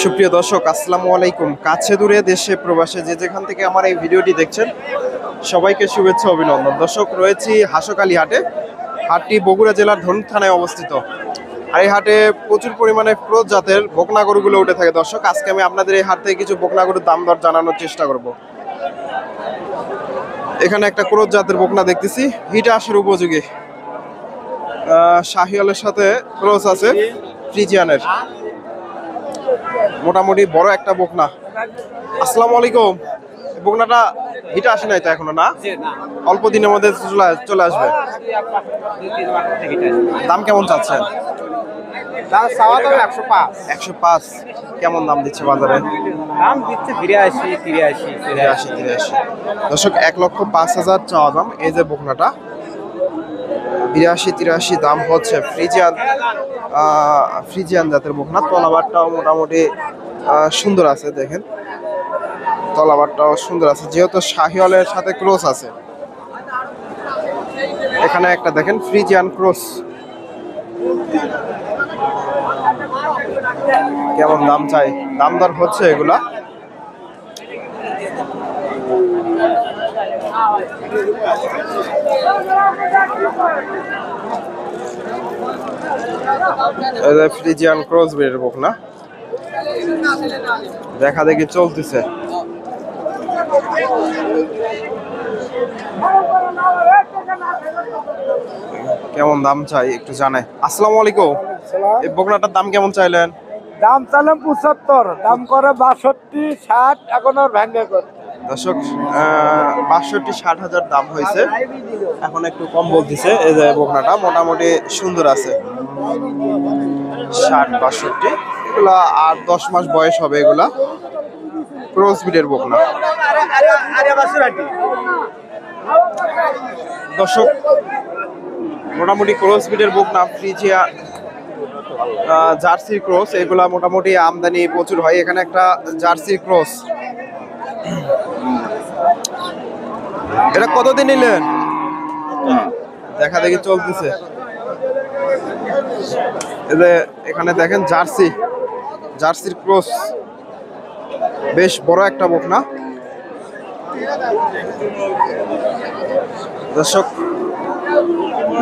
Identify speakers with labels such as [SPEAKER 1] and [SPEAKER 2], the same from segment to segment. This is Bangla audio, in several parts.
[SPEAKER 1] সুপ্রিয় দর্শক, আসসালামু আলাইকুম। কাছে দূরে দেশে প্রবাসে যে যেখান থেকে আমার এই ভিডিওটি দেখছেন সবাইকে শুভেচ্ছা অভিনন্দন। দর্শক, রয়েছি হাসকালী হাটে। হাটটি বগুড়া জেলার ধনুক থানায় অবস্থিত। আর এই হাটে প্রচুর পরিমাণে ক্রোজ জাতের বকনা গরুগুলো উঠে থাকে। দর্শক, আজকে আমি আপনাদের এই হাট থেকে কিছু বকনা গরুর দাম দর জানানোর চেষ্টা করব। এখানে একটা ক্রোজ জাতের বকনা দেখতেছি, হিট আসার উপযোগী। শাহিওয়ালের সাথে ক্রস আছে ফ্রিজিয়ানের। মোটামুটি বড় একটা বকনা। আসসালামু আলাইকুম। বকনাটা হিটে আসে নাই তো এখনো? না, অল্প দিনের মধ্যে চলে আসবে। দাম কেমন চাচ্ছেন? 105। কেমন দাম দিচ্ছে বাজারে?
[SPEAKER 2] দাম দিচ্ছে
[SPEAKER 1] 83। দর্শক, 1,05,000 চাওয়া দাম। এই যে বকনাটা 82-83 দাম হচ্ছে। ফ্রিজিয়ান জাতের বকনা। তলাবারটাও মোটামুটি সুন্দর আছে, দেখেন তলাবারটাও সুন্দর আছে, যেহেতু শাহিওয়ালের সাথে ক্রস আছে। এখানে একটা দেখেন ফ্রিজিয়ান ক্রস। কেমন দাম চাই? দাম দর হচ্ছে এগুলা। ফ্রিজিয়ান ক্রস ব্রিডের বকনা দেখা দেখি চলতেছে। কেমন দাম চাই একটু জানাই। আসসালামু আলাইকুম। এই বকনাটার দাম কেমন চাইলেন?
[SPEAKER 2] দাম চাইলাম 75, দাম করে 62, 60, এখন আর ভেঙে করে।
[SPEAKER 1] দর্শক, 62-60 হাজার দাম হয়েছে, এখন একটু কম বলতেছে। এই যে বকনাটা মোটামুটি সুন্দর আছে। 60-62 এগুলা 8-10 মাস বয়স হবে। এগুলা ক্রস ব্রিডের বকনা। দর্শক, মোটামুটি ক্রস ব্রিডের বকনা ফ্রিজিয়া জার্সির ক্রস, এগুলা মোটামুটি আমদানি প্রচুর হয়। এখানে একটা জার্সির ক্রস। এটা কতদিন নিলেন? দেখা দেখি চলতেছে। এই যে এখানে দেখেন জার্সির ক্রস, বেশ বড় একটা বকনা। দর্শক,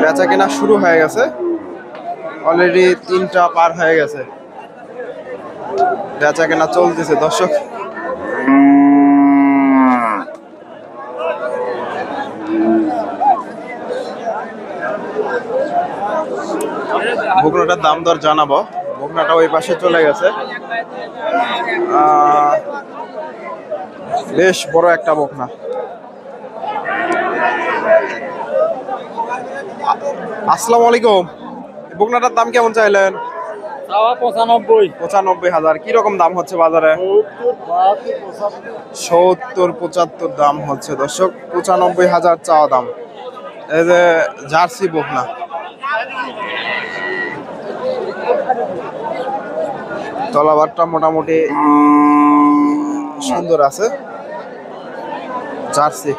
[SPEAKER 1] বেচা কেনা শুরু হয়ে গেছে, অলরেডি 3টা পার হয়ে গেছে, বেচা কেনা চলতেছে। দর্শক, বকনাটার দাম দর জানাবো। বকনাটা ওই পাশে চলে গেছে। বেশ বড় একটা বকনা। আসসালামু আলাইকুম। বকনাটার দাম কেমন চাইলেন? 95,000। কি রকম দাম হচ্ছে বাজারে? 70-75 দাম হচ্ছে। দর্শক, 95,000 চাওয়া দাম। এই যে জার্সি বকনা, তলাবারটা মোটামুটি সুন্দর আছে, জার্সি।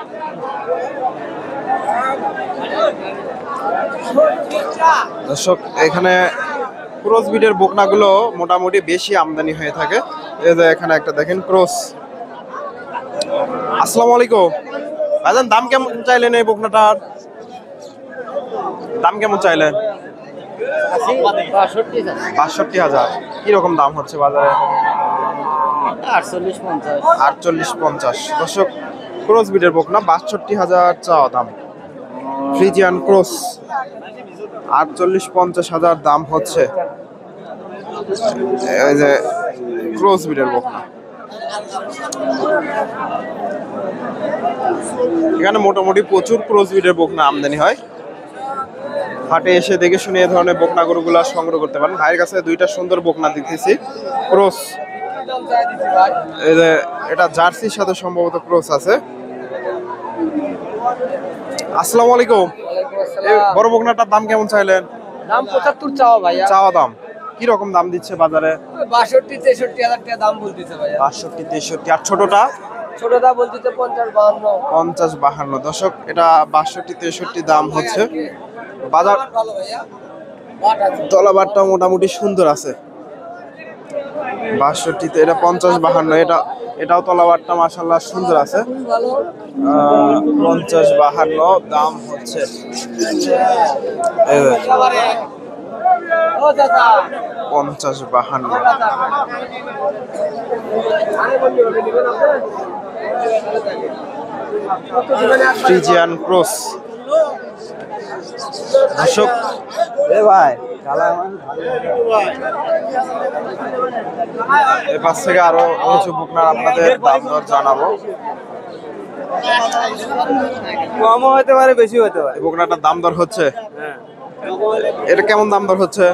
[SPEAKER 1] দর্শক, এখানে ক্রস ব্রিডের বকনাগুলো মোটামুটি বেশি আমদানি হয়ে থাকে। এই যে এখানে একটা দেখেন ক্রস। আসসালামু আলাইকুম ভাইজান, দাম কেমন চাইলেন এই বকনাটার? দাম কেমন চাইলেন? 62,000। কি রকম দাম হচ্ছে বাজারে? 48-50। দর্শক, ক্রস ব্রিডের বকনা 62,000 চাওয়া দাম। ফ্রিজিয়ান ক্রস 48-50,000 দাম হচ্ছে। এই যে ক্রস ব্রিডের বকনা, এখানে মোটামুটি প্রচুর ক্রস ব্রিডের বকনা আমদানি হয়। হাটে এসে দেখে শুনে এই ধরনের বকনা গরুগুলা সংগ্রহ করতে পারেন। ভাইয়ের কাছে দুইটা সুন্দর বকনা দেখতেছি ক্রস। এই যে এটা জার্সির সাথে সম্ভবত ক্রস আছে। আসসালামু আলাইকুম। বড় বকনাটার দাম কেমন চাইলেন?
[SPEAKER 2] দাম 75 চাওয়া ভাইয়া।
[SPEAKER 1] চাওয়া দাম কি রকম দাম দিচ্ছে বাজারে?
[SPEAKER 2] 62-63 হাজার টাকা দাম বলতেছে ভাইয়া।
[SPEAKER 1] 62-63। আর ছোটটা?
[SPEAKER 2] ছোটটা বলতেছে 50-52।
[SPEAKER 1] 50-52। দর্শক, এটা 62-63 দাম হচ্ছে। বাজার তলাবারটা মোটামুটি সুন্দর আছে। 62 এটা 50-52 এটাও তলাবারটা মাশাআল্লাহ সুন্দর আছে। 50-52 দাম হচ্ছে। এই যে 50-52 ফ্রিজিয়ান ক্রস। দর্শক
[SPEAKER 2] ভাই
[SPEAKER 1] এ পাশ থেকে আরো কিছু বকনার আপনাদের দাম দর জানাবো।
[SPEAKER 2] কমও হতে পারে, বেশি হতে পারে।
[SPEAKER 1] এই বকনাটার দাম দর হচ্ছে, এটা কেমন দাম দর হচ্ছে?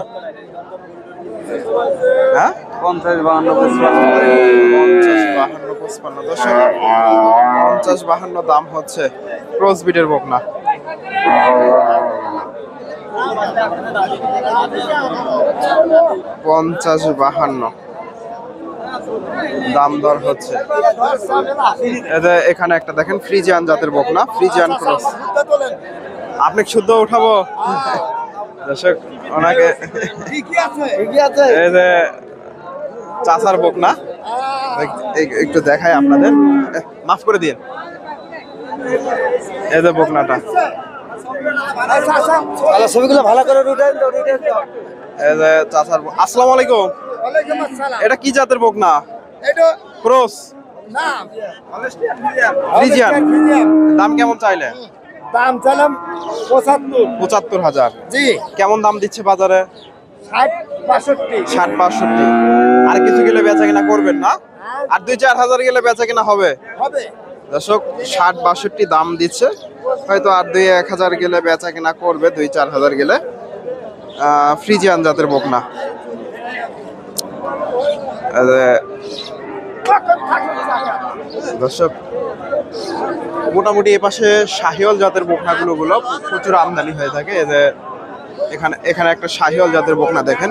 [SPEAKER 1] হ্যাঁ 50-52 দর্শক 50-52 দাম হচ্ছে ক্রস বিটের বকনা। পঞ্চাশ 52 দাম দর হচ্ছে। এখানে একটা দেখেন ফ্রিজিয়ান জাতের বকনা, ফ্রিজিয়ান ক্রস। আপনি শুদ্ধ উঠাবো দর্শক ওনাকে। এই যে চাচার বকনা একটু দেখাই আপনাদের, মাফ করে দিন। এই যে বকনাটা,
[SPEAKER 2] ছবিগুলো ভালো করে উঠেন তো।
[SPEAKER 1] এই যে চাচার। আসসালামু আলাইকুম। এটা কি জাতের বকনা? Cross Friesian. দাম কেমন চাইলে?
[SPEAKER 2] দাম চালাম
[SPEAKER 1] 75,000।
[SPEAKER 2] জি।
[SPEAKER 1] কেমন দাম দিচ্ছে বাজারে?
[SPEAKER 2] 60-62।
[SPEAKER 1] 60-62। আর কিছু গেলে বেচা কিনা করবেন না? আর 2-4 হাজার গেলে বেচা কিনা হবে। দর্শক 60-62 দাম দিচ্ছে, হয়তো আর 2-1 হাজার গেলে বেচা কিনা করবে, 2-4 হাজার গেলে। ফ্রিজিয়ান জাতের বকনা। দর্শক মোটামুটি এপাশে শাহিওয়াল জাতের বকনাগুলো প্রচুর আমদানি হয়ে থাকে। এখানে একটা শাহিওয়াল জাতের বকনা দেখেন,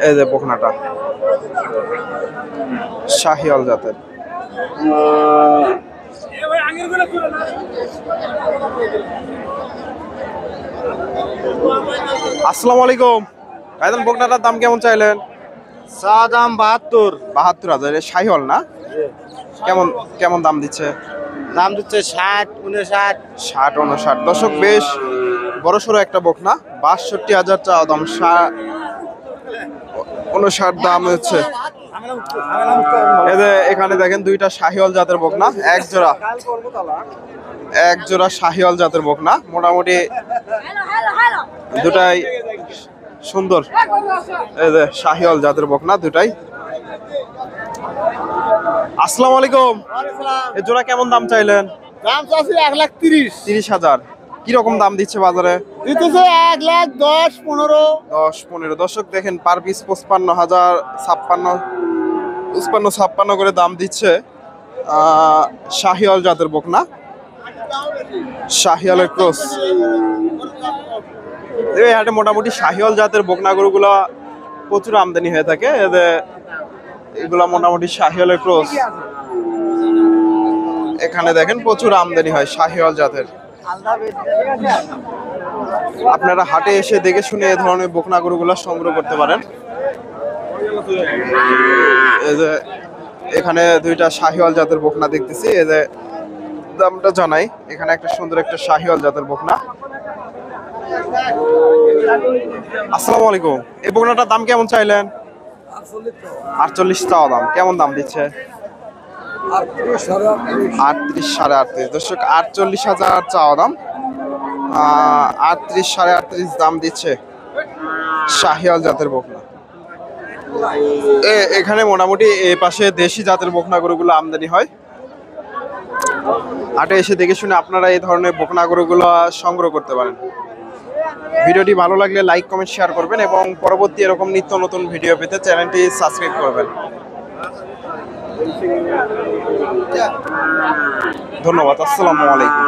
[SPEAKER 1] এই যে বকনাটা শাহিওয়াল জাতের। আসসালামু আলাইকুম ভাইজান, বকনাটার দাম কেমন চাইলেন?
[SPEAKER 2] চা দাম
[SPEAKER 1] 72,000। শাহিওয়াল না? কেমন দাম দিচ্ছে?
[SPEAKER 2] দাম দিচ্ছে 60-59।
[SPEAKER 1] 60-59। দর্শক বেশ বড় সড়ো একটা বকনা, 62,000 চাওয়া দাম, 59 দাম হচ্ছে। এখানে দেখেন দুইটা শাহিওয়াল জাতের বকনা, এক জোড়া শাহিওয়াল জাতের বকনা। মোটামুটি দুটাই সুন্দর। এই যে শাহিওয়াল জাতের বকনা দুটাই। আসসালামু আলাইকুম। এই জোড়া কেমন দাম চাইলেন?
[SPEAKER 2] দাম চাচ্ছি 1,30,000।
[SPEAKER 1] 30,000। কিরকম দাম দিচ্ছে বাজারে?
[SPEAKER 2] দিতেছে 1,10,15।
[SPEAKER 1] 10-15। দর্শক দেখেন পার পিস 55,000, 56 করে দাম দিচ্ছে। শাহিওয়াল জাতের বকনা, শাহিওয়ালের ক্রস। এই হাটে মোটামুটি শাহিওয়াল জাতের বকনা গরুগুলা প্রচুর আমদানি হয়ে থাকে। এগুলা মোটামুটি শাহিওয়ালের ক্রস। এখানে দেখেন প্রচুর আমদানি হয় শাহিওয়াল জাতের। আপনারা হাটে এসে দেখে শুনে এই ধরনের বকনা গরুগুলা সংগ্রহ করতে পারেন। এই যে এখানে দুইটা শাহিওয়াল জাতের বকনা দেখতেছি, এই যে দামটা জানাই। এখানে একটা সুন্দর একটা শাহিওয়াল জাতের বকনা। আসসালামু আলাইকুম। এই বকনাটার দাম কেমন চাইলেন? 48 চাওয়া দাম। কেমন দাম দিচ্ছে? 38-38। দর্শক 48,000 চাওয়া দাম, 38-38 দাম দিচ্ছে শাহিওয়াল জাতের বকনা। এখানে মোটামুটি এই পাশে দেশি জাতের বকনা গরুগুলো আমদানি হয়। হাটে এসে দেখে শুনে আপনারা এই ধরনের বকনা গরুগুলো সংগ্রহ করতে পারেন। ভিডিওটি ভালো লাগলে লাইক, কমেন্ট, শেয়ার করবেন এবং পরবর্তী এরকম নিত্য নতুন ভিডিও পেতে চ্যানেলটি সাবস্ক্রাইব করবেন। ধন্যবাদ। আসসালামু আলাইকুম।